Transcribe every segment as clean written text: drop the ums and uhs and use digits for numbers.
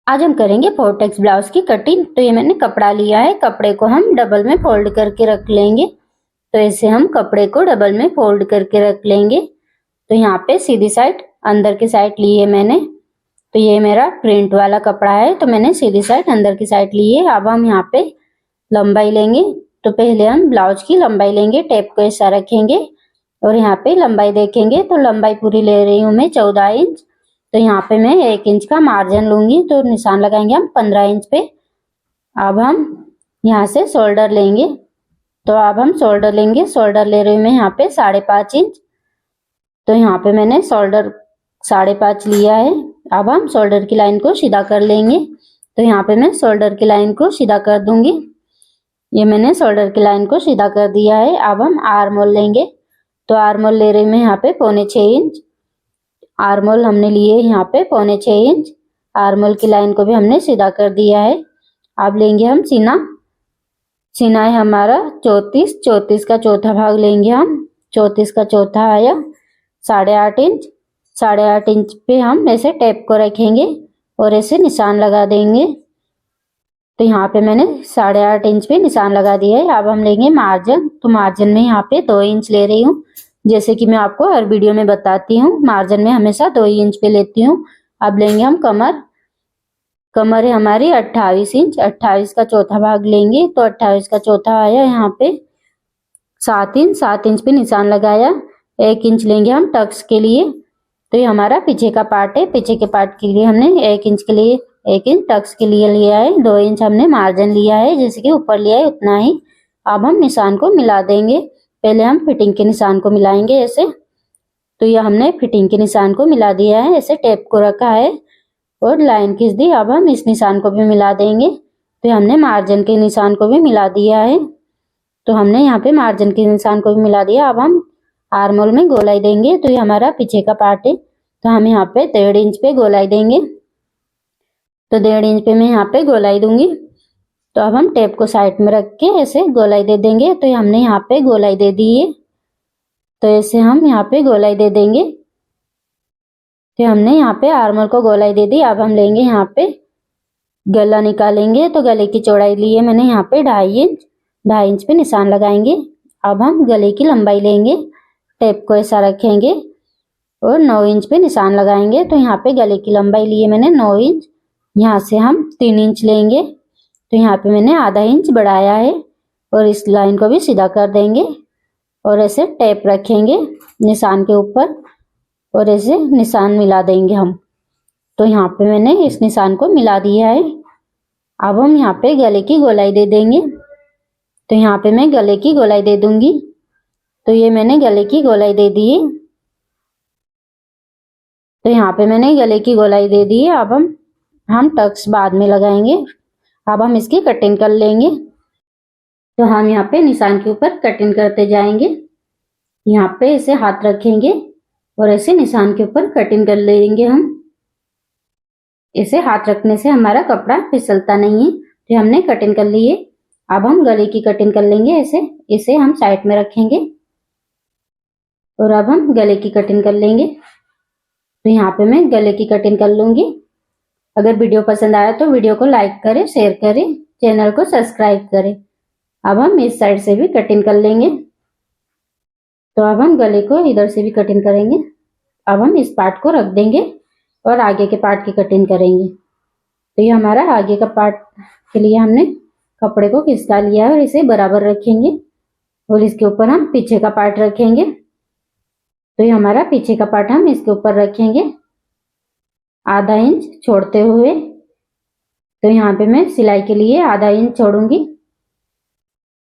आज हम करेंगे फोर्टेक्स ब्लाउज की कटिंग। तो ये मैंने कपड़ा लिया है, कपड़े को हम डबल में फोल्ड करके रख लेंगे। तो ऐसे हम कपड़े को डबल में फोल्ड करके रख लेंगे। तो यहाँ पे सीधी साइड अंदर की साइड ली है मैंने। तो ये मेरा प्रिंट वाला कपड़ा है, तो मैंने सीधी साइड अंदर की साइड ली है। अब हम यहाँ पे लंबाई लेंगे। तो पहले हम ब्लाउज की लंबाई लेंगे, टेप को ऐसा रखेंगे और यहाँ पे लंबाई देखेंगे। तो लंबाई पूरी ले रही हूँ मैं 14 इंच। तो यहाँ पे मैं 1 इंच का मार्जिन लूंगी, तो निशान लगाएंगे हम 15 इंच पे। अब हम यहाँ से शोल्डर लेंगे। तो अब हम शोल्डर लेंगे, शोल्डर ले रही हूँ मैं यहाँ पे 5.5 इंच। तो यहाँ पे मैंने शोल्डर 5.5 लिया है। अब हम शोल्डर की लाइन को सीधा कर लेंगे। तो यहाँ पे मैं शोल्डर की लाइन को सीधा कर दूंगी। ये मैंने शोल्डर की लाइन को सीधा कर दिया है। अब हम आर्म होल लेंगे। तो आर्म होल ले रही हूँ मैं यहाँ पे 5.25 इंच। आर्म होल हमने लिए यहाँ पे 5.25 इंच। आर्म होल की लाइन को भी हमने सीधा कर दिया है। अब लेंगे हम सीना। सीना है हमारा 34, 34 का चौथा भाग लेंगे हम। 34 का चौथा आया 8.5 इंच। 8.5 इंच पे हम ऐसे टेप को रखेंगे और ऐसे निशान लगा देंगे। तो यहाँ पे मैंने 8.5 इंच पे निशान लगा दिया है। अब हम लेंगे मार्जिन। तो मार्जिन में यहाँ पे 2 इंच ले रही हूँ, जैसे कि मैं आपको हर वीडियो में बताती हूँ। मार्जिन में हमेशा 2 इंच पे लेती हूँ। अब लेंगे हम कमर। कमर है हमारी 28 इंच। 28 का चौथा भाग लेंगे। तो 28 का चौथा आया यहाँ पे 7 इंच। 7 इंच पे निशान लगाया। 1 इंच लेंगे हम टक्स के लिए। तो ये हमारा पीछे का पार्ट है। पीछे के पार्ट के लिए हमने 1 इंच के लिए 1 इंच टक्स के लिए लिया है। 2 इंच हमने मार्जिन लिया है, जैसे कि ऊपर लिया है उतना ही। अब हम निशान को मिला देंगे। पहले हम फिटिंग के निशान को मिलाएंगे ऐसे। तो ये हमने फिटिंग के निशान को मिला दिया है, ऐसे टेप को रखा है और लाइन खींच दी। अब हम इस निशान को भी मिला देंगे। तो हमने मार्जिन के निशान को भी मिला दिया है। तो हमने यहाँ पे मार्जिन के निशान को भी मिला दिया। अब हम आर्म होल में गोलाई देंगे। तो ये हमारा पीछे का पार्ट है, तो हम यहाँ पे 1.5 इंच पे गोलाई देंगे। तो 1.5 इंच पे मैं यहाँ पे गोलाई दूंगी। तो अब हम टेप को साइड में रख के ऐसे गोलाई दे देंगे। तो हमने यहाँ पे गोलाई दे दी है। तो ऐसे हम यहाँ पे गोलाई दे देंगे। तो हमने यहाँ पे आर्म होल को गोलाई दे दी। अब हम लेंगे यहाँ पे गला निकालेंगे। तो गले की चौड़ाई ली है मैंने यहाँ पे 2.5 इंच। 2.5 इंच पे निशान लगाएंगे। अब हम गले की लंबाई लेंगे, टेप को ऐसा रखेंगे और 9 इंच पे निशान लगाएंगे। तो यहाँ पे गले की लंबाई ली है मैंने 9 इंच। यहाँ से हम 3 इंच लेंगे। तो यहाँ पे मैंने आधा इंच बढ़ाया है और इस लाइन को भी सीधा कर देंगे और ऐसे टेप रखेंगे निशान के ऊपर और ऐसे निशान मिला देंगे हम। तो यहाँ पे मैंने इस निशान को मिला दिया है। अब हम यहाँ पे गले की गोलाई दे देंगे। तो यहाँ पे मैं गले की गोलाई दे दूंगी। तो ये मैंने गले की गोलाई दे दी है। तो यहाँ पे मैंने गले की गोलाई दे दी है। अब हम टक्स बाद में लगाएंगे। अब हम इसकी कटिंग कर लेंगे। तो हम यहाँ पे निशान के ऊपर कटिंग करते जाएंगे। यहाँ पे ऐसे हाथ रखेंगे और ऐसे निशान के ऊपर कटिंग कर लेंगे हम। ऐसे हाथ रखने से हमारा कपड़ा फिसलता नहीं है। तो हमने कटिंग कर ली है। अब हम गले की कटिंग कर लेंगे। ऐसे इसे हम साइड में रखेंगे और अब हम गले की कटिंग कर लेंगे। तो यहाँ पे मैं गले की कटिंग कर लूंगी। अगर वीडियो पसंद आया तो वीडियो को लाइक करें, शेयर करें, चैनल को सब्सक्राइब करें। अब हम इस साइड से भी कटिंग कर लेंगे। तो अब हम गले को इधर से भी कटिंग करेंगे। अब हम इस पार्ट को रख देंगे और आगे के पार्ट की कटिंग करेंगे। तो ये हमारा आगे का पार्ट के लिए हमने कपड़े को खिसका लिया है और इसे बराबर रखेंगे और इसके ऊपर हम पीछे का पार्ट रखेंगे। तो ये हमारा पीछे का पार्ट हम इसके ऊपर रखेंगे आधा इंच छोड़ते हुए। तो यहाँ पे मैं सिलाई के लिए आधा इंच छोड़ूंगी।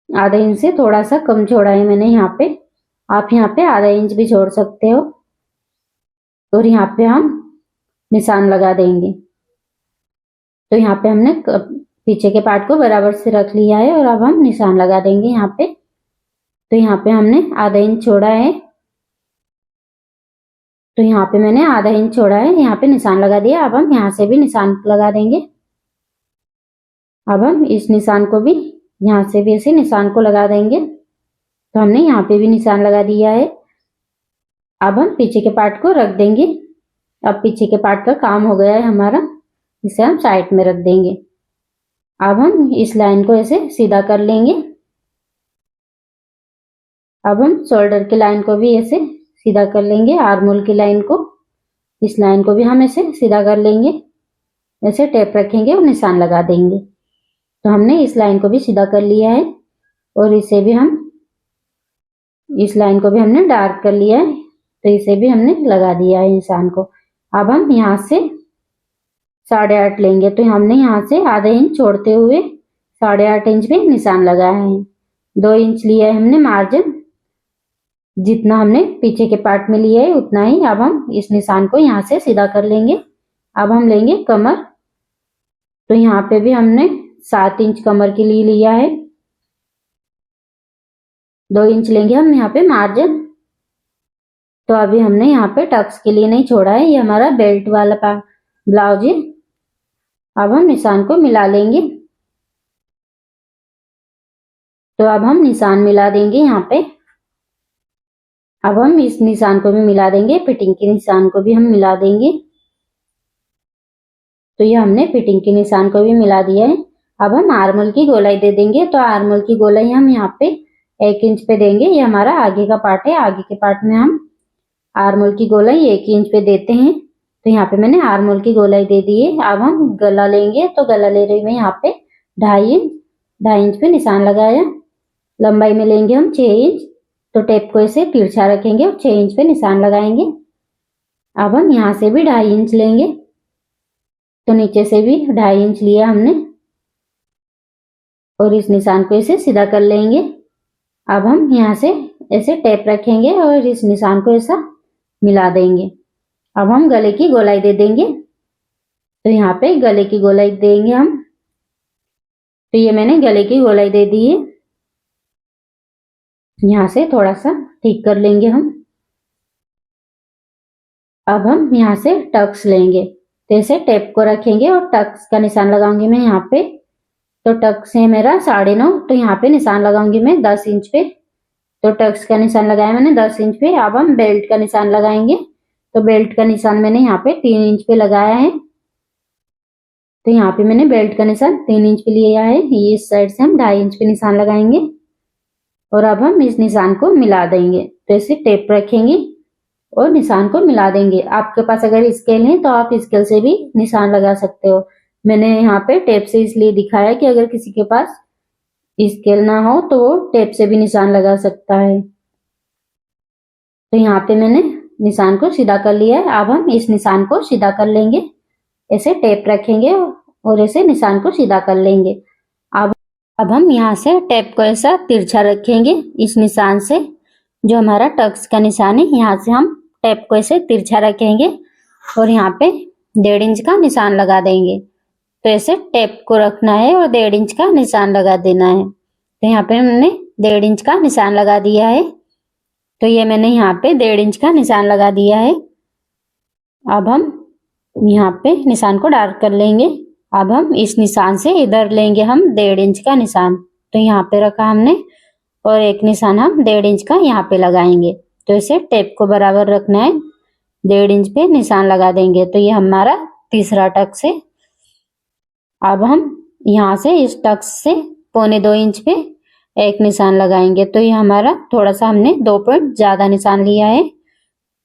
आधा इंच से थोड़ा सा कम छोड़ा है मैंने यहाँ पे। आप यहाँ पे आधा इंच भी छोड़ सकते हो। और यहाँ पे हम निशान लगा देंगे। तो यहाँ पे हमने पीछे के पार्ट को बराबर से रख लिया है और अब हम निशान लगा देंगे यहाँ पे। तो यहाँ पे हमने आधा इंच छोड़ा है। तो यहाँ पे मैंने आधा इंच छोड़ा है, यहाँ पे निशान लगा दिया। अब हम यहाँ से भी निशान लगा देंगे। अब हम इस निशान को भी यहाँ से भी ऐसे निशान को लगा देंगे। तो हमने यहाँ पे भी निशान लगा दिया है। अब हम पीछे के पार्ट को रख देंगे। अब पीछे के पार्ट का काम हो गया है हमारा। इसे हम साइड में रख देंगे। अब हम इस लाइन को ऐसे सीधा कर लेंगे। अब हम शोल्डर की लाइन को भी ऐसे सीधा कर लेंगे। आर्म होल की लाइन को, इस लाइन को भी हम ऐसे सीधा कर लेंगे। ऐसे टेप रखेंगे और निशान लगा देंगे। तो हमने इस लाइन को भी सीधा कर लिया है और इसे भी हम, इस लाइन को भी हमने डार्क कर लिया है, तो इसे भी हमने लगा दिया है निशान को। अब हम यहाँ से 8.5 लेंगे, तो हमने यहाँ से आधा इंच छोड़ते हुए 8.5 इंच पे निशान लगाया है। 2 इंच लिया है हमने मार्जिन, जितना हमने पीछे के पार्ट में लिया है उतना ही। अब हम इस निशान को यहाँ से सीधा कर लेंगे। अब हम लेंगे कमर, तो यहाँ पे भी हमने 7 इंच कमर के लिए लिया है। 2 इंच लेंगे हम यहाँ पे मार्जिन। तो अभी हमने यहाँ पे टक्स के लिए नहीं छोड़ा है, ये हमारा बेल्ट वाला ब्लाउज है। अब हम निशान को मिला लेंगे। तो अब हम निशान मिला देंगे यहाँ पे। अब हम इस निशान को भी मिला देंगे, फिटिंग के निशान को भी हम मिला देंगे। तो ये हमने फिटिंग के निशान को भी मिला दिया है। अब हम आर्म होल की गोलाई दे देंगे। तो आर्म होल की गोलाई हम यहाँ पे 1 इंच पे देंगे। ये हमारा आगे का पार्ट है, आगे के पार्ट में हम आर्म होल की गोलाई 1 इंच पे देते हैं। तो यहाँ पे मैंने आर्म होल की गोलाई दे दी है। अब हम गला लेंगे, तो गला ले रही मैं यहाँ पे 2.5 इंच पे निशान लगाया। लंबाई में लेंगे हम 6 इंच, तो टेप को ऐसे तिरछा रखेंगे और 6 इंच पे निशान लगाएंगे। अब हम यहाँ से भी 2.5 इंच लेंगे, तो नीचे से भी 2.5 इंच लिया हमने और इस निशान को ऐसे सीधा कर लेंगे। अब हम यहाँ से ऐसे टेप रखेंगे और इस निशान को ऐसा मिला देंगे। अब हम गले की गोलाई दे देंगे। तो यहाँ पे गले की गोलाई देंगे हम। तो ये मैंने गले की गोलाई दे दी है। यहाँ से थोड़ा सा ठीक कर लेंगे हम। अब हम यहाँ से टक्स लेंगे, तो ऐसे टेप को रखेंगे और टक्स का निशान लगाऊंगी मैं यहाँ पे। तो टक्स है मेरा 9.5, तो यहाँ पे निशान लगाऊंगी मैं 10 इंच पे। तो टक्स का निशान लगाया मैंने 10 इंच पे। अब हम बेल्ट का निशान लगाएंगे। तो बेल्ट का निशान मैंने यहाँ पे 3 इंच पे लगाया है। तो यहाँ पे मैंने बेल्ट का निशान 3 इंच पे लिया है। ये इस साइड से हम 2.5 इंच पे निशान लगाएंगे और अब हम इस निशान को मिला देंगे। तो ऐसे टेप रखेंगे और निशान को मिला देंगे। आपके पास अगर स्केल है तो आप स्केल से भी निशान लगा सकते हो। मैंने यहाँ पे टेप से इसलिए दिखाया कि अगर किसी के पास स्केल ना हो तो वो टेप से भी निशान लगा सकता है। तो यहाँ पे मैंने निशान को सीधा कर लिया है। अब हम इस निशान को सीधा कर लेंगे। ऐसे टेप रखेंगे और ऐसे निशान को सीधा कर लेंगे। अब हम यहाँ से टेप को ऐसा तिरछा रखेंगे इस निशान से, जो हमारा टक्स का निशान है। यहाँ से हम टेप को ऐसे तिरछा रखेंगे और यहाँ पे 1.5 इंच का निशान लगा देंगे। तो ऐसे टेप को रखना है और 1.5 इंच का निशान लगा देना है। तो यहाँ पे हमने 1.5 इंच का निशान लगा दिया है। तो ये मैंने यहाँ पे 1.5 इंच का निशान लगा दिया है। अब हम यहाँ पे निशान को डार्क कर लेंगे। अब हम इस निशान से इधर लेंगे हम 1.5 इंच का निशान। तो यहाँ पे रखा हमने और एक निशान हम 1.5 इंच का यहाँ पे लगाएंगे। तो इसे टेप को बराबर रखना है, 1.5 इंच पे निशान लगा देंगे। तो ये हमारा तीसरा टक्स है। अब हम यहाँ से इस टक्स से 1.25 इंच पे एक निशान लगाएंगे। तो ये हमारा थोड़ा सा हमने 2 पॉइंट ज्यादा निशान लिया है।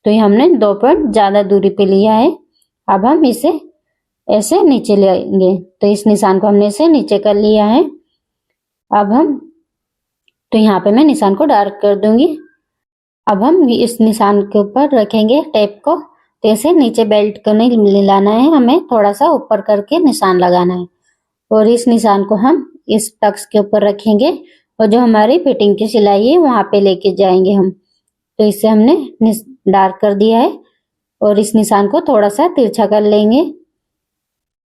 तो ये हमने 2 पॉइंट ज्यादा दूरी पे लिया है। अब हम इसे ऐसे नीचे लेंगे। तो इस निशान को हमने ऐसे नीचे कर लिया है। अब हम, तो यहाँ पे मैं निशान को डार्क कर दूंगी। अब हम इस निशान के ऊपर रखेंगे टेप को। तो ऐसे नीचे बेल्ट को नहीं मिलाना है, हमें थोड़ा सा ऊपर करके निशान लगाना है और इस निशान को हम इस टक्स के ऊपर रखेंगे और जो हमारी फिटिंग की सिलाई है वहां पे लेके जाएंगे हम। तो इसे हमने डार्क कर दिया है और इस निशान को थोड़ा सा तिरछा कर लेंगे।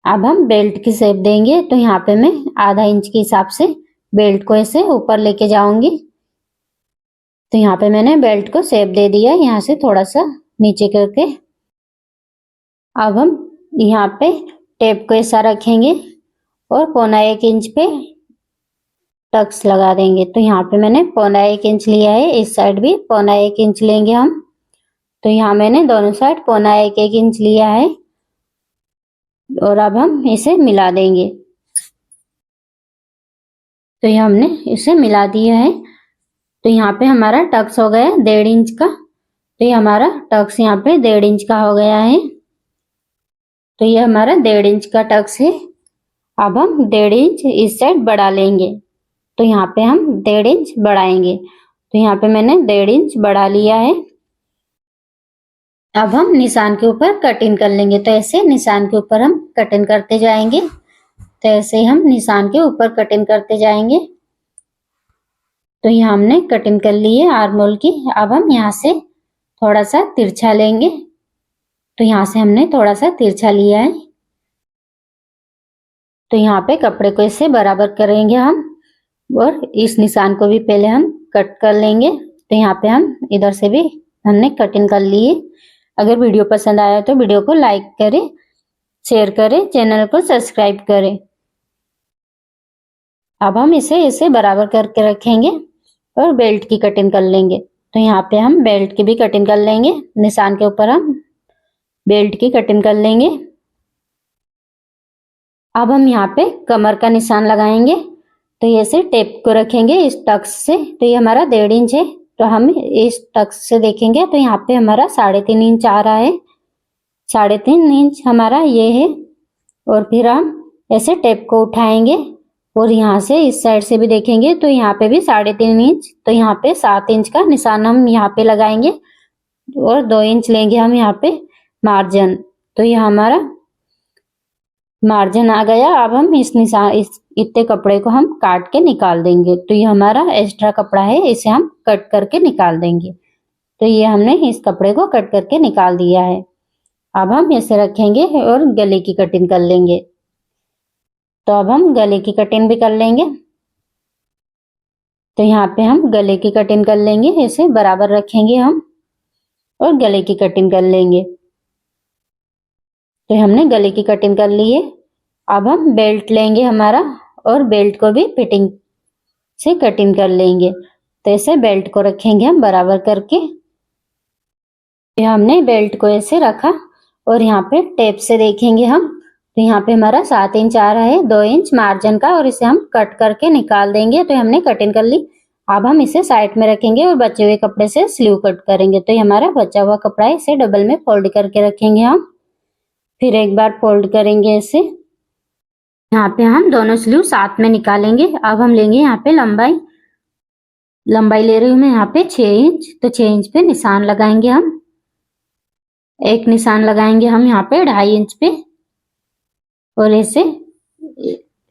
अब हम बेल्ट की शेप देंगे। तो यहाँ पे मैं आधा इंच के हिसाब से बेल्ट को ऐसे ऊपर लेके जाऊंगी। तो यहाँ पे मैंने बेल्ट को शेप दे दिया है, यहाँ से थोड़ा सा नीचे करके। अब हम यहाँ पे टेप को ऐसा रखेंगे और 1.25 इंच पे टक्स लगा देंगे। तो यहाँ पे मैंने 1.25 इंच लिया है, इस साइड भी 1.25 इंच लेंगे हम। तो यहाँ मैंने दोनों साइड 1.25 इंच लिया है। और अब हम इसे मिला देंगे। तो ये हमने इसे मिला दिया है। तो यहाँ पे हमारा टक्स हो गया 1.5 इंच का। तो ये हमारा टक्स यहाँ पे 1.5 इंच का हो गया है। तो ये हमारा 1.5 इंच का टक्स है। अब हम 1.5 इंच इस साइड बढ़ा लेंगे। तो यहाँ पे हम 1.5 इंच बढ़ाएंगे। तो यहाँ पे मैंने 1.5 इंच बढ़ा लिया है। अब हम निशान के ऊपर कटिंग कर लेंगे। तो ऐसे निशान के ऊपर हम कटिंग करते जाएंगे। तो ऐसे हम निशान के ऊपर कटिंग करते जाएंगे। तो यहाँ हमने कटिंग कर ली है आर्म होल की। अब हम यहाँ से थोड़ा सा तिरछा लेंगे। तो यहाँ से हमने थोड़ा सा तिरछा लिया है। तो यहाँ पे कपड़े को इससे बराबर करेंगे हम, और इस निशान को भी पहले हम कट कर लेंगे। तो यहाँ पे हम इधर से भी हमने कटिंग कर ली है। अगर वीडियो पसंद आया तो वीडियो को लाइक करें, शेयर करें, चैनल को सब्सक्राइब करें। अब हम इसे बराबर करके रखेंगे और बेल्ट की कटिंग कर लेंगे। तो यहाँ पे हम बेल्ट की भी कटिंग कर लेंगे। निशान के ऊपर हम बेल्ट की कटिंग कर लेंगे। अब हम यहाँ पे कमर का निशान लगाएंगे। तो ये से टेप को रखेंगे इस टक्स से। तो ये हमारा 1.5 इंच है। तो हम इस टक्स से देखेंगे तो यहाँ पे हमारा 3.5 इंच आ रहा है। 3.5 इंच हमारा ये है। और फिर हम ऐसे टेप को उठाएंगे और यहाँ से इस साइड से भी देखेंगे तो यहाँ पे भी 3.5 इंच। तो यहाँ पे 7 इंच का निशान हम यहाँ पे लगाएंगे और 2 इंच लेंगे हम यहाँ पे मार्जिन। तो ये हमारा मार्जिन आ गया। अब हम इस इतने कपड़े को हम काट के निकाल देंगे। तो ये हमारा एक्स्ट्रा कपड़ा है, इसे हम कट करके निकाल देंगे। तो ये हमने इस कपड़े को कट करके निकाल दिया है। अब हम इसे रखेंगे और गले की कटिंग कर लेंगे। तो अब हम गले की कटिंग भी कर लेंगे। तो यहाँ पे हम गले की कटिंग कर लेंगे। इसे बराबर रखेंगे हम और गले की कटिंग कर लेंगे। तो हमने गले की कटिंग कर ली है। अब हम बेल्ट लेंगे हमारा और बेल्ट को भी फिटिंग से कटिंग कर लेंगे। तो ऐसे बेल्ट को रखेंगे हम बराबर करके। हमने बेल्ट को ऐसे रखा और यहाँ पे टेप से देखेंगे हम। तो यहाँ पे हमारा 7 इंच आ रहा है, 2 इंच मार्जिन का, और इसे हम कट करके निकाल देंगे। तो हमने कटिंग कर ली। अब हम इसे साइड में रखेंगे और बचे हुए कपड़े से स्लीव कट करेंगे। तो ये हमारा बचा हुआ कपड़ा है, इसे डबल में फोल्ड करके रखेंगे हम। फिर एक बार फोल्ड करेंगे इसे। यहाँ पे हम दोनों स्लीव साथ में निकालेंगे। अब हम लेंगे यहाँ पे लंबाई ले रही हूँ मैं यहाँ पे 6 इंच। तो 6 इंच पे निशान लगाएंगे हम। एक निशान लगाएंगे हम यहाँ पे 2.5 इंच पे और ऐसे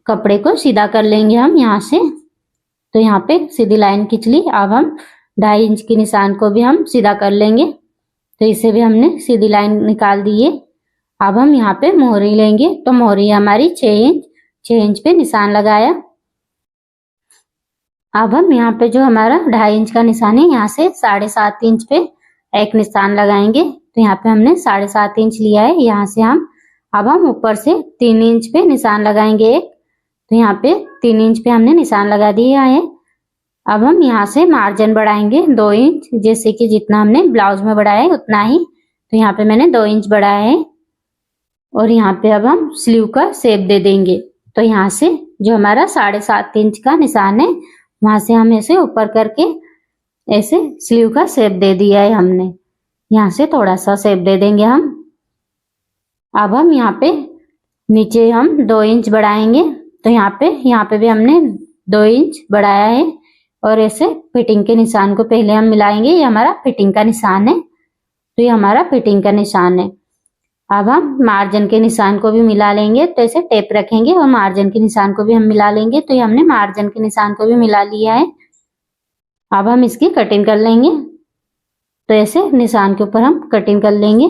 कपड़े को सीधा कर लेंगे हम यहाँ से। तो यहाँ पे सीधी लाइन खींच ली। अब हम 2.5 इंच की निशान को भी हम सीधा कर लेंगे। तो इसे भी हमने सीधी लाइन निकाल दी है। अब हम यहाँ पे मोहरी लेंगे। तो मोहरी हमारी 6 इंच पे निशान लगाया। अब हम यहाँ पे जो हमारा 2.5 इंच का निशान है, यहाँ से 7.5 इंच पे एक निशान लगाएंगे। तो यहाँ पे हमने 7.5 इंच लिया है। यहाँ से अब हम ऊपर से 3 इंच पे निशान लगाएंगे एक। तो यहाँ पे 3 इंच पे हमने निशान लगा दिया है। अब हम यहाँ से मार्जिन बढ़ाएंगे 2 इंच, जैसे कि जितना हमने ब्लाउज में बढ़ाया है उतना ही। तो यहाँ पे मैंने 2 इंच बढ़ाया है। और यहाँ पे अब हम स्लीव का शेप दे देंगे। तो यहाँ से जो हमारा 7.5 इंच का निशान है, वहां से हम ऐसे ऊपर करके ऐसे स्लीव का शेप दे दिया है हमने। यहाँ से थोड़ा सा शेप दे देंगे हम। अब हम यहाँ पे नीचे हम 2 इंच बढ़ाएंगे। तो यहाँ पे भी हमने 2 इंच बढ़ाया है। और ऐसे फिटिंग के निशान को पहले हम मिलाएंगे। ये हमारा फिटिंग का निशान है। तो ये हमारा फिटिंग का निशान है। अब हम मार्जिन के निशान को भी मिला लेंगे। तो ऐसे टेप रखेंगे और मार्जिन के निशान को भी हम मिला लेंगे। तो ये हमने मार्जिन के निशान को भी मिला लिया है। अब हम इसकी कटिंग कर लेंगे। तो ऐसे निशान के ऊपर हम कटिंग कर लेंगे।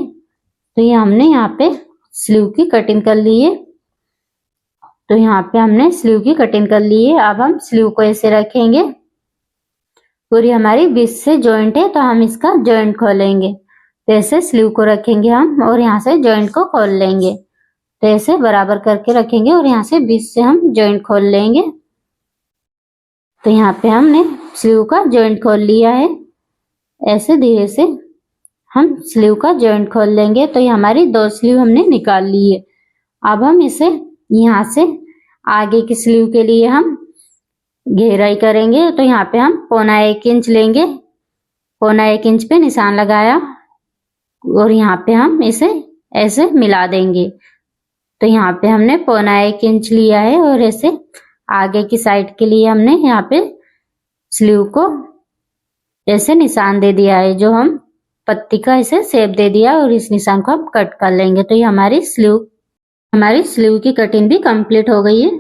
तो ये हमने यहाँ पे स्लीव की कटिंग कर ली है। तो यहाँ पे हमने स्लीव की कटिंग कर ली है। अब हम स्लीव को ऐसे रखेंगे। पूरी हमारी बीच से जॉइंट है, तो हम इसका जॉइंट खोलेंगे। तो ऐसे स्लीव को रखेंगे हम और यहाँ से जॉइंट को खोल लेंगे। तो ऐसे बराबर करके रखेंगे और यहाँ से बीच से हम जॉइंट खोल लेंगे। तो यहाँ पे हमने स्लीव का जॉइंट खोल लिया है। ऐसे धीरे से हम स्लीव का जॉइंट खोल लेंगे। तो ये हमारी 2 स्लीव हमने निकाल ली है। अब हम इसे यहाँ से आगे की स्लीव के लिए हम घेराई करेंगे। तो यहाँ पे हम 1.25 इंच लेंगे, 1.25 इंच पे निशान लगाया और यहाँ पे हम इसे ऐसे मिला देंगे। तो यहाँ पे हमने 1.25 इंच लिया है और ऐसे आगे की साइड के लिए हमने यहाँ पे स्लीव को ऐसे निशान दे दिया है, जो हम पत्ती का ऐसे शेप दे दिया और इस निशान को हम कट कर लेंगे। तो ये हमारी स्लीव की कटिंग भी कंप्लीट हो गई है।